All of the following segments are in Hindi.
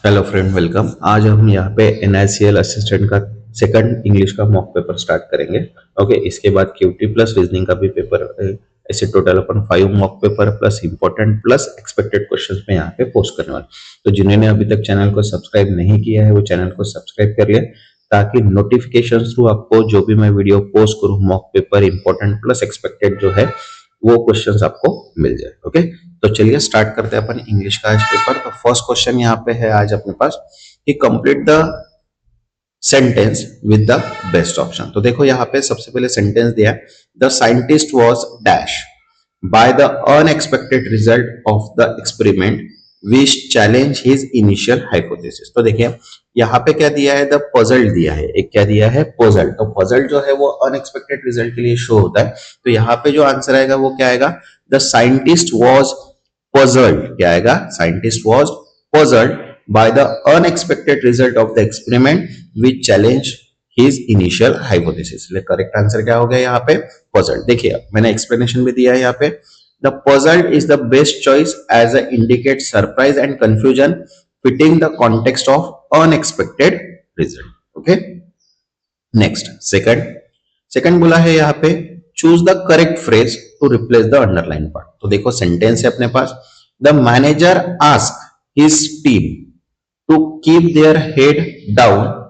Hello friend, welcome. आज हम यहाँ पे NICL असिस्टेंट का सेकंड इंग्लिश का मॉक पेपर स्टार्ट करेंगे। ओके, इसके बाद QT प्लस रीजनिंग का भी पेपर। ऐसे टोटल अपन 5 mock paper plus important plus expected questions में यहाँ पे पोस्ट करने वाले। तो जिन्होंने अभी तक चैनल को सब्सक्राइब नहीं किया है वो चैनल को सब्सक्राइब कर ले, ताकि नोटिफिकेशन थ्रू आपको जो भी मैं वीडियो पोस्ट करूँ mock paper important plus expected जो है वो क्वेश्चंस आपको मिल जाए। ओके, तो चलिए स्टार्ट करते हैं अपन इंग्लिश का आज पेपर। तो फर्स्ट क्वेश्चन यहाँ पे है आज अपने पास कि complete the sentence with the best option. तो देखो यहाँ पे सबसे पहले सेंटेंस दिया है, the scientist was dash by the unexpected result of the experiment which challenge his initial hypothesis. तो देखिए यहाँ पे क्या दिया है, द पजल दिया है, एक क्या दिया है, पजल। तो पजल जो है वो अनएक्सपेक्टेड रिजल्ट के लिए शो होता है। तो यहाँ पे जो आंसर आएगा वो क्या आएगा, द साइंटिस्ट वाज puzzled। क्या आएगा, scientist was puzzled by the unexpected result of the experiment which challenged his initial hypothesis। Correct answer क्या हो गया यहाँ पे, puzzled। देखिए मैंने एक्सप्लेनेशन भी दिया है यहाँ पे, the puzzled is the best choice as a indicate surprise and confusion fitting the context of unexpected result। Okay, next second बोला है यहाँ पे, choose the correct phrase to replace the underline part. तो देखो सेंटेंस है अपने पास, the manager ask his team to keep their head down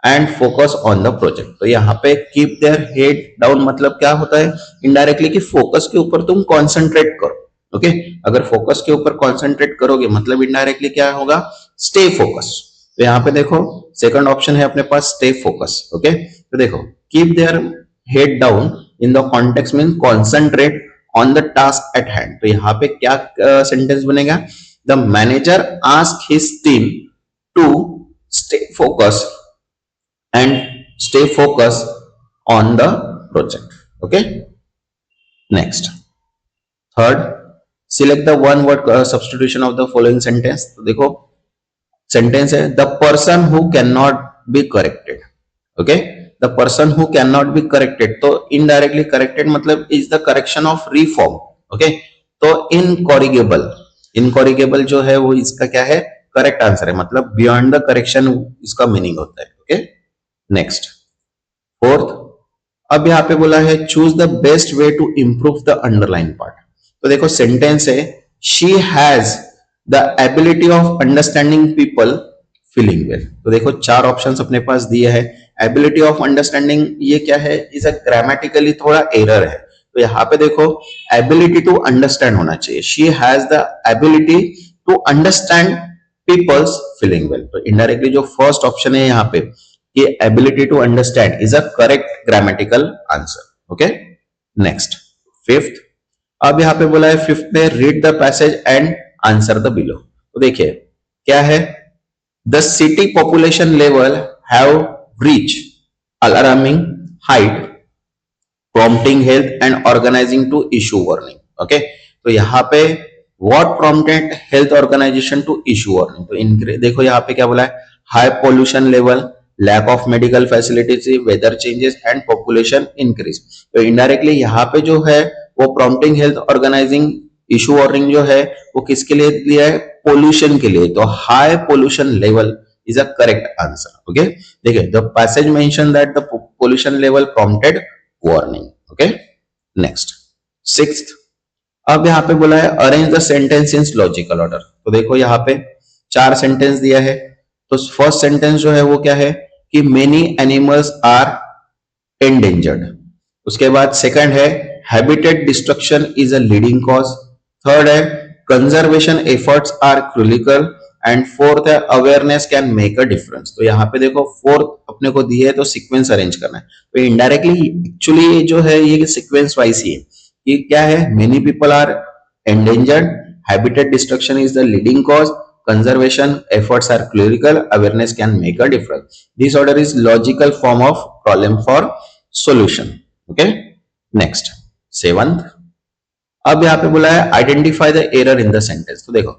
and focus on the project. तो यहाँ पे कीप देयर हेड डाउन मतलब क्या होता है, इनडायरेक्टली कि फोकस के ऊपर तुम कॉन्सेंट्रेट करो। ओके, अगर फोकस के ऊपर कॉन्सेंट्रेट करोगे मतलब इनडायरेक्टली क्या होगा, स्टे फोकस। तो यहाँ पे देखो सेकंड ऑप्शन है अपने पास, स्टे फोकस। ओके, तो देखो keep their head down in the context mean concentrate on the task at hand. तो यहाँ पे क्या सेंटेंस बनेगा, the manager ask his team to stay focus and stay focused on the project। okay, next third, select the one word substitution of the following sentence। तो देखो सेंटेंस है, the person who can not be corrected. Okay, the person who can not be corrected, तो इनडायरेक्टली करेक्टेड मतलब is the correction of reform. Okay, तो इनकॉरिगेबल जो है वो इसका क्या है, करेक्ट आंसर है, मतलब बियॉन्ड द करेक्शन इसका मीनिंग होता है। ओके, नेक्स्ट फोर्थ, अब यहां पे बोला है choose the best way to improve the underline part. तो देखो सेंटेंस है, she has the ability of understanding people feeling well. तो देखो चार ऑप्शंस अपने पास दिए है, एबिलिटी ऑफ अंडरस्टैंडिंग ये क्या है, इज अ ग्रामेटिकली थोड़ा एरर है। तो यहाँ पे देखो एबिलिटी टू अंडरस्टैंड होना चाहिए, she has the ability to understand people's feeling well. तो इनडायरेक्टली जो फर्स्ट ऑप्शन है यहाँ पे कि ability to understand is a correct grammatical answer. Okay, next fifth, अब यहां पे बोला है फिफ्थ में read the passage and answer the below. तो देखिए क्या है, the city population level have reach alarming height prompting health and organizing to issue warning. Okay, तो यहाँ पे what prompted health organization to issue warning. तो देखो यहाँ पे क्या बोला है, high pollution level, lack of medical facilities, weather changes and population increase. तो इनडायरेक्टली यहाँ पे जो है वो prompting health organizing issue warning जो है वो किसके लिए दिया है, पोल्यूशन के लिए। तो high pollution level is a correct answer. Okay, देखिए the passage mention that the pollution level prompted warning. Okay, next sixth, अब यहाँ पे बोला है arrange the sentence in logical order. तो देखो यहाँ पे चार सेंटेंस दिया है। तो फर्स्ट सेंटेंस जो है वो क्या है कि मेनी एनिमल्स आर एंडेंजर्ड। उसके बाद सेकंड है habitat destruction is a leading cause. Third है conservation efforts are critical and fourth है awareness can make a difference. तो यहाँ पे देखो फोर्थ अपने को दिए है तो सीक्वेंस अरेंज करना है। तो इनडायरेक्टली एक्चुअली जो है ये सीक्वेंस वाइज ही है कि क्या है, many people are endangered, habitat destruction is the leading cause, conservation efforts are clerical, awareness can make a difference। This order is logical form of problem for solution। okay, next seventh, अब यहाँ पे बोला है identify the error in the sentence। तो देखो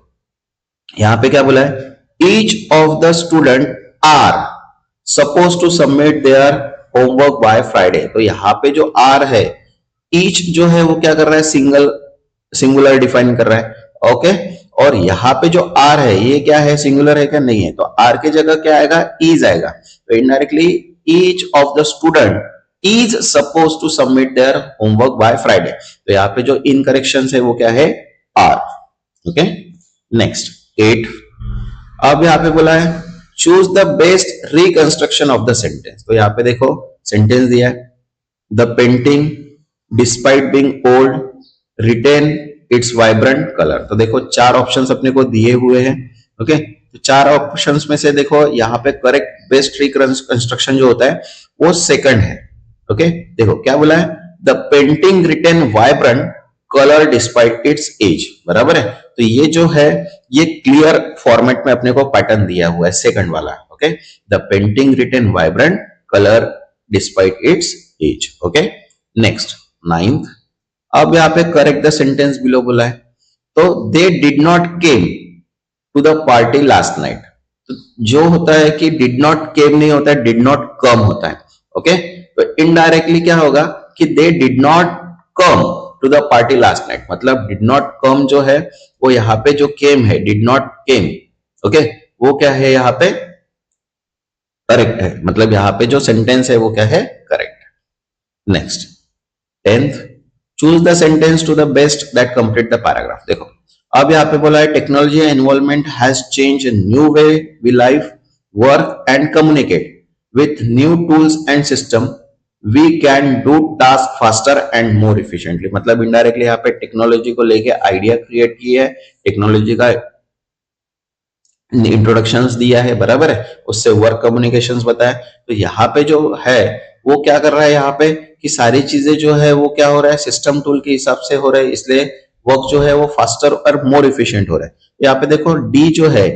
यहाँ पे क्या बोला है, each of the student are supposed to submit their homework by Friday। तो यहाँ पे जो are है, each जो है वो क्या कर रहा है, सिंगुलर डिफाइन कर रहा है। ओके, और यहाँ पे जो आर है ये क्या है, सिंगुलर है क्या, नहीं है, तो आर की जगह क्या आएगा, इज आएगा। तो indirectly each of the student is suppose to submit their homework by Friday. तो यहाँ पे जो इन करेक्शन है वो क्या है, आर। Okay, next 8। अब यहाँ पे बोला है choose the best reconstruction of the sentence. तो यहाँ पे देखो सेंटेंस दिया है, the painting despite being old retain its vibrant colour. तो देखो चार ऑप्शंस अपने को दिए हुए हैं। ओके, तो चार ऑप्शंस में से देखो यहाँ पे करेक्ट बेस्ट रिकंस्ट्रक्शन जो होता है वो सेकंड है। ओके, देखो क्या बोला है, the painting retain vibrant colour despite its age, बराबर है। तो ये जो है ये क्लियर फॉर्मेट में अपने को पैटर्न दिया हुआ है, सेकंड वाला। Okay, the painting retain vibrant colour despite its age. Okay, next 9th। अब यहाँ पे करेक्ट द सेंटेंस बिलो बोला है, तो they did not came to the party last night. तो जो होता है कि डिड नॉट केम नहीं होता है, डिड नॉट कम होता है। ओके, तो इनडायरेक्टली क्या होगा कि they did not come to the party last night, मतलब डिड नॉट कम जो है वो यहाँ पे जो केम है, डिड नॉट केम, ओके, वो क्या है यहाँ पे करेक्ट है, मतलब यहाँ पे जो सेंटेंस है वो क्या है, correct. Next 10th, choose the sentence to the best that complete the paragraph. देखो अब यहाँ पे बोला है technology involvement has change a new way we live work and communicate with new tools and system we can do task faster and more efficiently. मतलब इनडायरेक्टली यहाँ पे टेक्नोलॉजी को लेके आइडिया क्रिएट की है, टेक्नोलॉजी का इंट्रोडक्शंस दिया है, बराबर है, उससे वर्क कम्युनिकेशंस बताया। तो यहाँ पे जो है वो क्या कर रहा है यहाँ पे कि सारी चीजें जो है वो क्या हो रहा है, सिस्टम टूल के हिसाब से हो रहा है, इसलिए वर्क जो है वो फास्टर और मोर इफिशिएंट हो रहा है। यहाँ पे देखो डी जो है,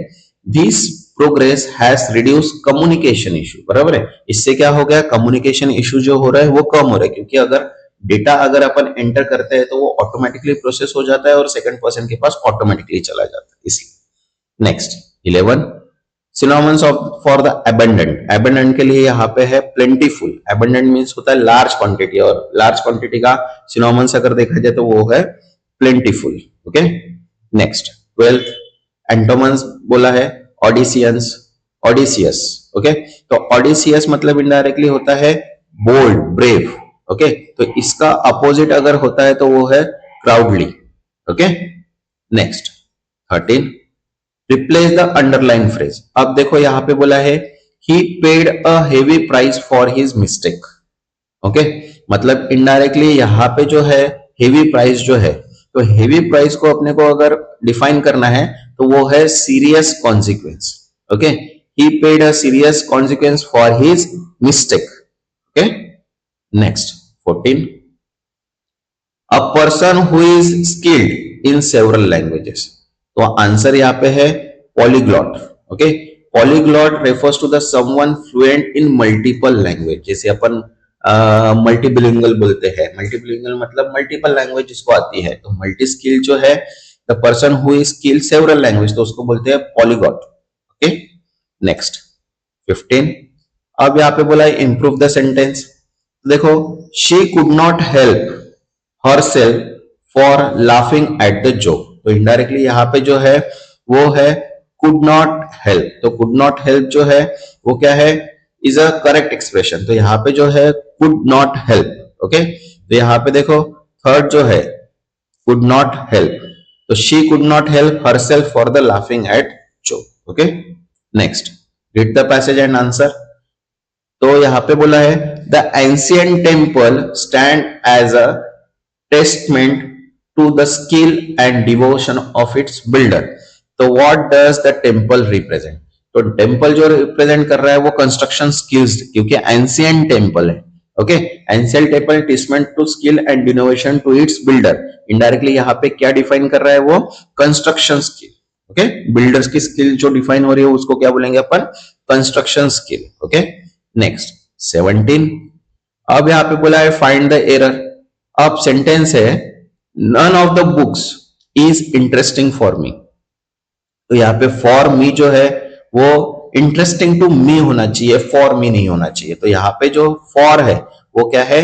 this progress has reduce communication issue, बराबर है, इससे क्या हो गया, कम्युनिकेशन इशू जो हो रहा है वो कम हो रहा है, क्योंकि अगर डेटा अगर अपन एंटर करते हैं तो वो ऑटोमेटिकली प्रोसेस हो जाता है और सेकंड पर्सन के पास ऑटोमेटिकली चला जाता है, इसलिए। Next 11, synonyms of for the abundant. Abundant के लिए यहाँ पे है प्लेंटीफुल। अबंडेंट मींस होता है लार्ज क्वांटिटी, और लार्ज क्वांटिटी का सिनोनिम्स अगर देखा जाए तो वो है प्लेंटीफुल। ओके, नेक्स्ट 12th, एंटोमन्स बोला है ऑडिसियंस, ऑडिसियस। ओके, तो ऑडिसियस मतलब इनडायरेक्टली होता है बोल्ड, ब्रेव। ओके, तो इसका अपोजिट अगर होता है तो वो है क्राउडली। Okay, next 13, replace the underline phrase. अब देखो यहां पे बोला है he paid a heavy price for his mistake. Okay, मतलब इनडायरेक्टली यहां पे जो है हेवी प्राइस जो है, तो हेवी प्राइस को अपने को अगर डिफाइन करना है तो वो है serious consequence. Okay, he paid a serious consequence for his mistake. Okay, next 14, a person who is skilled in several languages. तो आंसर यहाँ पे है polyglot. Okay, polyglot refers to the someone fluent in multiple language, जैसे अपन मल्टीबिलिंगुअल बोलते हैं। मल्टीबिलिंगुअल मतलब मल्टीपल लैंग्वेज जिसको आती है, तो मल्टी स्किल जो है the person who is skill several language, तो उसको बोलते हैं पॉलीग्लॉट। ओके, नेक्स्ट 15, अब यहाँ पे बोला है इंप्रूव द सेंटेंस। देखो she could not help herself for laughing at the joke। तो इनडायरेक्टली यहाँ पे जो है वो है could not help। तो could not help जो है वो क्या है, is a correct expression। तो यहाँ पे जो है could not help। ओके, तो यहाँ पे देखो थर्ड जो है could not help, तो she could not help herself for the laughing at joke। Okay, next read the passage and answer। तो यहाँ पे बोला है the ancient temple stand as a testament to the skill and devotion of its builder। तो what does the temple represent? तो टेम्पल जो रिप्रेजेंट कर रहा है वो कंस्ट्रक्शन स्किल्स, क्योंकि एंशियंट टेम्पल है। Okay, ancient temple testament to skill and innovation to its builder. Indirectly यहाँ पे क्या डिफाइन कर रहा है वो कंस्ट्रक्शन स्किल। ओके, बिल्डर्स की स्किल जो डिफाइन हो रही है उसको क्या बोलेंगे अपन, कंस्ट्रक्शन स्किल। ओके, नेक्स्ट 17, अब यहाँ पे बोला है फाइंड द एरर। अब सेंटेंस है none of the books is interesting for me. तो यहाँ पे फॉर मी जो है वो इंटरेस्टिंग टू मी होना चाहिए, फॉर मी नहीं होना चाहिए। तो यहाँ पे जो फॉर है वो क्या है,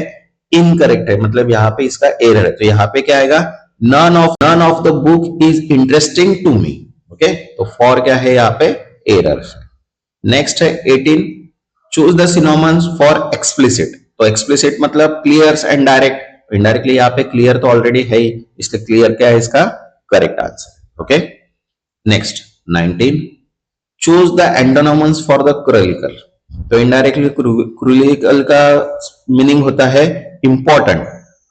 इनकरेक्ट है, मतलब यहाँ पे इसका एरर है। तो यहाँ पे क्या आएगा, none of the book is interesting to me. Okay, तो फॉर क्या है यहाँ पे, एरर। नेक्स्ट है 18, choose the synonyms for explicit. तो एक्सप्लिसिट मतलब क्लियर एंड डायरेक्ट, इनडायरेक्टली यहाँ पे क्लियर तो ऑलरेडी है ही, इसलिए क्लियर क्या है इसका correct answer. Okay, next 19, choose the antonyms for the crucial. तो इनडायरेक्टली क्रूरिकल का मीनिंग होता है इंपॉर्टेंट,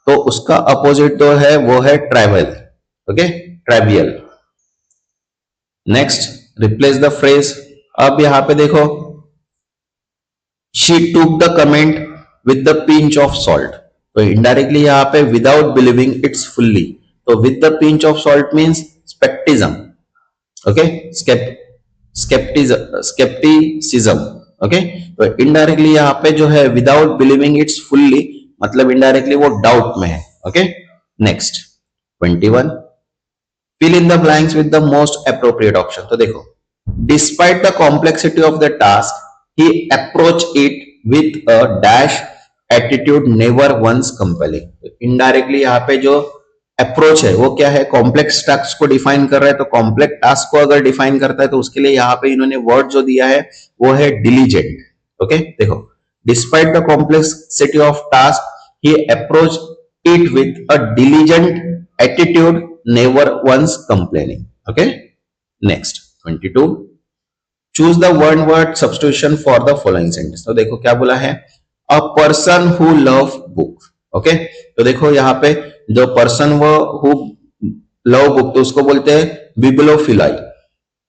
तो उसका अपोजिट तो है वो है trivial. Okay, trivial. Next, replace the phrase. अब यहां पे देखो, she took the comment with the pinch of salt. तो इनडायरेक्टली यहां पे विदाउट बिलीविंग इट्स फुल्ली, तो with the pinch of salt means skepticism. Okay, skepticism. Okay, तो इनडायरेक्टली यहाँ पे जो है विदाउट बिलीविंग इट्स फुल्ली, मतलब इनडायरेक्टली वो डाउट में है। Okay, next 21, fill in the blanks with the most appropriate option. तो देखो, despite the complexity of the task he approach it with a dash attitude never once compelling. Indirectly यहाँ पे जो अप्रोच है वो क्या है, कॉम्प्लेक्स टास्क को डिफाइन कर रहा है, तो कॉम्प्लेक्स टास्क को अगर डिफाइन करता है तो उसके लिए यहाँ पे इन्होंने वर्ड जो दिया है वो है डिलीजेंट। ओके, देखो, despite the complexity of task he approach it with a diligent attitude never once complaining. Okay, next 22, choose the one word substitution for the following sentence. तो देखो क्या बोला है, a person who love book. Okay, तो देखो यहाँ पे जो पर्सन वो हु लव बुक, तो उसको बोलते हैं bibliophile.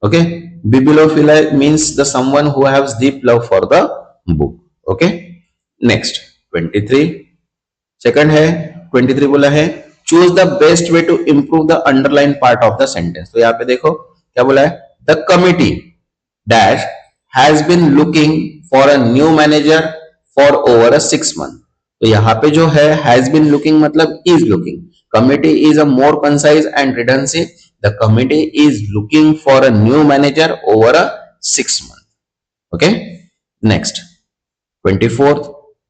Okay, bibliophile means the someone who haves deep love for the book. Okay, next 23, second है 23 बोला है, choose the best way to improve the underline part of the sentence. तो यहाँ पे देखो क्या बोला है, the committee dash has been looking for a new manager for over a 6 months। तो यहाँ पे जो है हैज बीन लुकिंग मतलब is looking, committee is a more concise and redundancy, the committee is looking for a new manager over a 6 months। Okay, next 24th,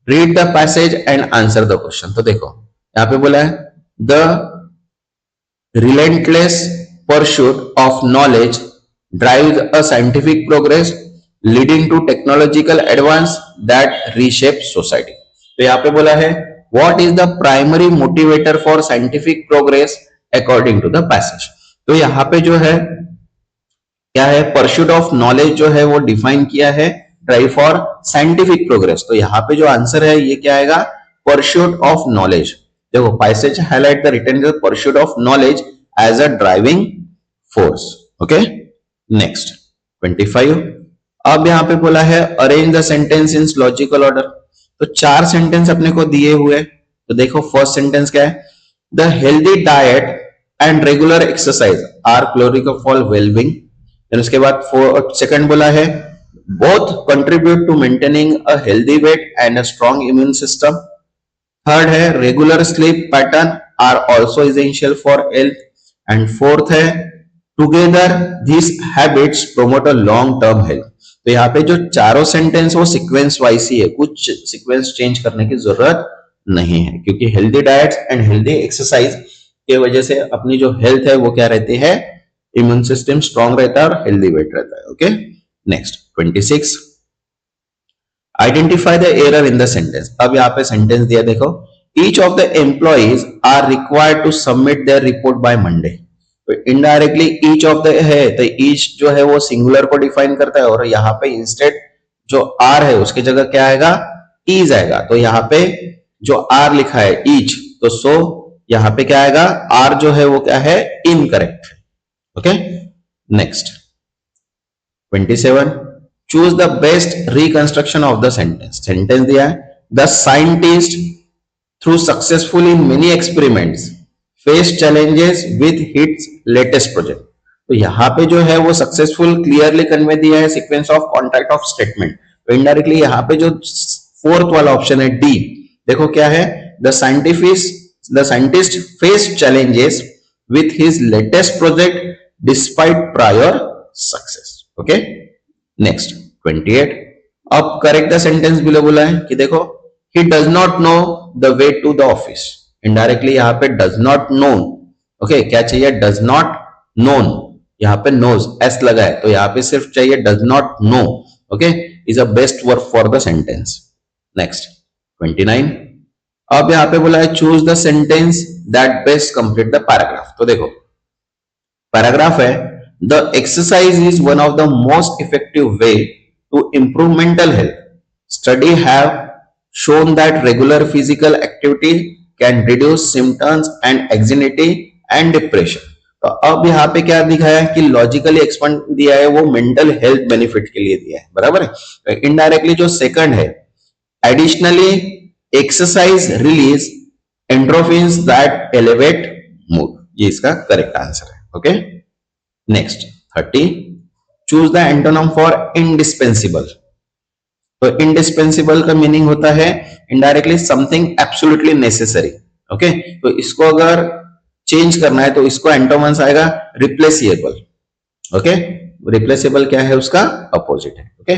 read the passage and answer the question. तो देखो यहाँ पे बोला है, the relentless pursuit of knowledge drives a scientific progress leading to technological advance that reshape society। तो यहाँ पे बोला है, what is the primary motivator for scientific progress according to the passage। तो यहाँ पे जो है क्या है, परस्यूट ऑफ नॉलेज जो है वो डिफाइन किया है, ड्राइव फॉर साइंटिफिक प्रोग्रेस। तो यहाँ पे जो आंसर है ये क्या आएगा, परस्यूट ऑफ नॉलेज। देखो, passage highlight the return pursuit of knowledge as a driving force. Okay, next 25, अब यहाँ पे बोला है arrange the sentence in logical order. तो 4 सेंटेंस अपने को दिए हुए, तो देखो फर्स्ट सेंटेंस क्या है, the healthy diet and regular exercise are crucial for wellbeing. उसके बाद सेकंड बोला है, both contribute to maintaining a healthy weight and a strong immune system. Third है, regular sleep pattern are also essential for health. And fourth है, together this habits promote a long term health. तो यहाँ पे जो चारों सेंटेंस वो सीक्वेंस वाइज ही है, कुछ सीक्वेंस चेंज करने की जरूरत नहीं है, क्योंकि healthy diet and healthy exercise की वजह से अपनी जो हेल्थ है वो क्या रहती है, इम्यून सिस्टम स्ट्रांग रहता है और हेल्दी वेट रहता है। Okay, next 26, identify the error in the sentence. अब यहाँ पे सेंटेंस दिया, देखो, each of the employees are required to submit their report by Monday. तो इनडायरेक्टली ईच ऑफ द है, तो ईच जो है वो सिंगुलर को डिफाइन करता है, और यहाँ पे इंस्टेड जो आर है उसकी जगह क्या आएगा, इज आएगा। तो यहाँ पे जो आर लिखा है ईच, तो सो यहाँ पे क्या आएगा, आर जो है वो क्या है, incorrect. Okay, next 27, choose the best reconstruction of the sentence. Sentence दिया है, the scientist through successful in many experiments face challenges with hits latest project. तो यहाँ पे जो है वो सक्सेसफुल क्लियरली कन्वे दिया है, sequence of contract of statement. तो इनडायरेक्टली यहाँ पे जो फोर्थ वाला ऑप्शन है डी, देखो क्या है, the scientist face challenges with his latest project despite prior success. Okay, next 28, अब करेक्ट द सेंटेंस बिलो बोला है कि देखो, he does not know the way to the office। Indirectly यहाँ पे does not know ओके क्या चाहिए, डज नॉट नोन, यहाँ पे नोज एस लगा है तो यहाँ पे सिर्फ चाहिए does not know, okay is a best verb for the sentence. Next 29, अब यहाँ पे बोला है choose the sentence that best complete the paragraph. तो देखो पैराग्राफ है, the exercise is one of the most effective way to improve mental health, study have shown that regular physical activity can reduce symptoms and anxiety and depression। तो अब यहाँ पे क्या दिखाया है कि लॉजिकली एक्सपेंड दिया है वो मेंटल हेल्थ बेनिफिट के लिए दिया है, बराबर है। तो इनडायरेक्टली जो सेकंड है, additionally exercise release endorphins that elevate mood, ये इसका करेक्ट आंसर है। Okay next 30, choose the antonym for indispensable. तो इंडिस्पेंसिबल का मीनिंग होता है indirectly something absolutely necessary. Okay तो इसको अगर चेंज करना है तो इसको एंटोनिम्स आएगा रिप्लेसेबल। ओके रिप्लेसेबल क्या है, उसका अपोजिट है। ओके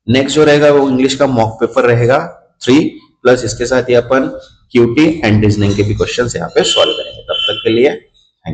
नेक्स्ट जो रहेगा वो इंग्लिश का मॉक पेपर रहेगा 3 प्लस इसके साथ ही अपन क्यूटी एंड रीजनिंग के भी क्वेश्चन यहाँ पे सॉल्व करेंगे। तब तक के लिए